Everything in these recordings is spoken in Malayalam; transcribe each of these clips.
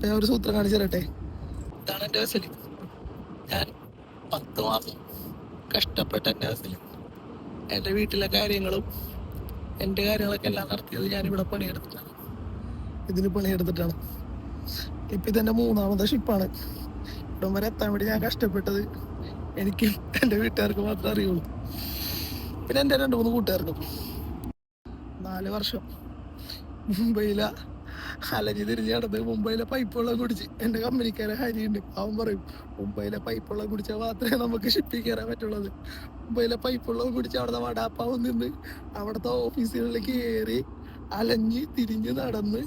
അപ്പം ഞാൻ ഒരു സൂത്രം കാണിച്ചു തരട്ടെ. ഇതാണ് എൻ്റെ വെസൽ. ഞാൻ 10 മാസം കഷ്ടപ്പെട്ട എൻ്റെ വെസൽ. എൻ്റെ വീട്ടിലെ കാര്യങ്ങളും എൻ്റെ കാര്യങ്ങളൊക്കെ എല്ലാം നടത്തിയത് ഞാനിവിടെ പണിയെടുത്തിട്ടാണ്. ഇതിൽ പണിയെടുത്തിട്ടാണ്. ഇപ്പം ഇതെൻ്റെ 3ാമത്തെ ഷിപ്പാണ്. ഇവിടം വരെ എത്താൻ വേണ്ടി ഞാൻ കഷ്ടപ്പെട്ടത് എനിക്കും എൻ്റെ വീട്ടുകാർക്ക് മാത്രമേ അറിയുള്ളൂ. പിന്നെ എൻ്റെ 2-3 കൂട്ടുകാർക്കും. 4 വർഷം മുംബൈയിലെ അലഞ്ഞ് തിരിഞ്ഞ് നടന്ന് മുംബൈയിലെ പൈപ്പ് വെള്ളം കുടിച്ച് എൻ്റെ കമ്പനിക്കാരെ ഹരിയുണ്ട്. അവൻ പറയും മുംബൈയിലെ പൈപ്പ് വെള്ളം കുടിച്ചാൽ മാത്രമേ നമുക്ക് ഷിപ്പിൽ കയറാൻ പറ്റുള്ളത്. മുംബൈയിലെ പൈപ്പ് വെള്ളം കുടിച്ച് അവിടുത്തെ വടാപ്പാവ് നിന്ന് അവിടുത്തെ ഓഫീസുകളിലേക്ക് കയറി അലഞ്ഞ് തിരിഞ്ഞ് നടന്ന്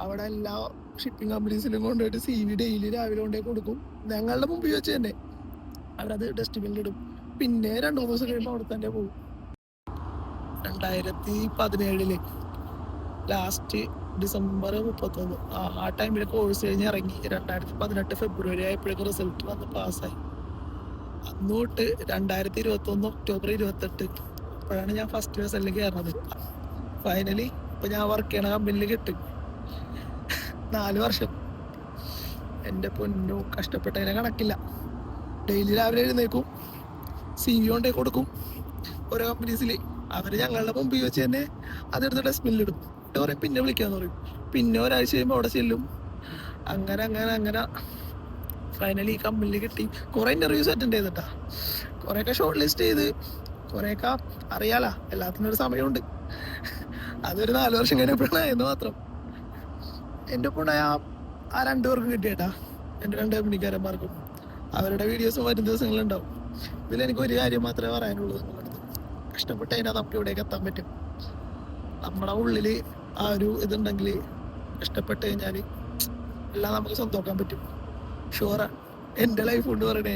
അവിടെ എല്ലാ ഷിപ്പിംഗ് കമ്പനീസിലും കൊണ്ടുപോയിട്ട് CV ഡെയിലി രാവിലെ കൊണ്ടുപോയി കൊടുക്കും. ഞങ്ങളുടെ മുമ്പിൽ വെച്ച് തന്നെ അവരത് ഡസ്റ്റ്ബിന്നിലിടും. പിന്നെ 2-3 ദിവസം കഴിയുമ്പോൾ അവിടെ തന്നെ പോകും. 2017 ലാസ്റ്റ് ഡിസംബർ 31 ആ ടൈമിൽ കോഴ്സ് കഴിഞ്ഞ് ഇറങ്ങി. 2018 ഫെബ്രുവരി ആയപ്പോഴേക്കും റിസൾട്ട് വന്ന് പാസ്സായി. അന്ന് തൊട്ട് 2021 ഒക്ടോബർ 28 അപ്പോഴാണ് ഞാൻ ഫസ്റ്റ് വെസലിൽ കയറുന്നത്. ഫൈനലി ഇപ്പം ഞാൻ വർക്ക് ചെയ്യണ കമ്പനിയിൽ കിട്ടും. 4 വർഷം എൻ്റെ പൊന്നു കഷ്ടപ്പെട്ടതിനെ കണക്കില്ല. ഡെയിലി രാവിലെ എഴുന്നേക്കും, CV കൊണ്ടേ കൊടുക്കും ഓരോ കമ്പനീസിൽ. അവർ ഞങ്ങളുടെ മുമ്പിൽ വെച്ച് തന്നെ അതെടുത്ത് ഡസ്റ്റ്ബിന്നിലിടും. പറയും പിന്നെ വിളിക്കാന്ന് പറയും. പിന്നെ ഒരാഴ്ച കഴിയുമ്പോൾ അവിടെ ചെല്ലും. അങ്ങനെ ഫൈനലി കമ്പനിയിൽ കിട്ടി. കുറേ ഇൻ്റർവ്യൂസ് അറ്റൻഡ് ചെയ്തിട്ടാ. കുറേയൊക്കെ ഷോർട്ട് ലിസ്റ്റ് ചെയ്ത്, കുറേയൊക്കെ അറിയാലോ, എല്ലാത്തിനും ഒരു സമയമുണ്ട്. അതൊരു 4 വർഷം കഴിഞ്ഞപ്പോഴാണ് എന്ന് മാത്രം. എൻ്റെ ഒപ്പം ആ 2 പേർക്കും കിട്ടിയേട്ടാ, എൻ്റെ 2 കമ്പനിക്കാരന്മാർക്കും. അവരുടെ വീഡിയോസും വരും ദിവസങ്ങളുണ്ടാവും. ഇതിലെനിക്ക് ഒരു കാര്യം മാത്രമേ പറയാനുള്ളൂ. നിങ്ങളടുത്ത് കഷ്ടപ്പെട്ട് കഴിഞ്ഞാൽ നമുക്ക് ഇവിടേക്ക് എത്താൻ പറ്റും. നമ്മുടെ ഉള്ളിൽ ആ ഒരു ഇതുണ്ടെങ്കിൽ കഷ്ടപ്പെട്ട് കഴിഞ്ഞാൽ എല്ലാം നമുക്ക് സ്വന്തമാക്കാൻ പറ്റും. ഷുവറാണ്. എൻ്റെ ലൈഫ് കൊണ്ട് പറയണേ.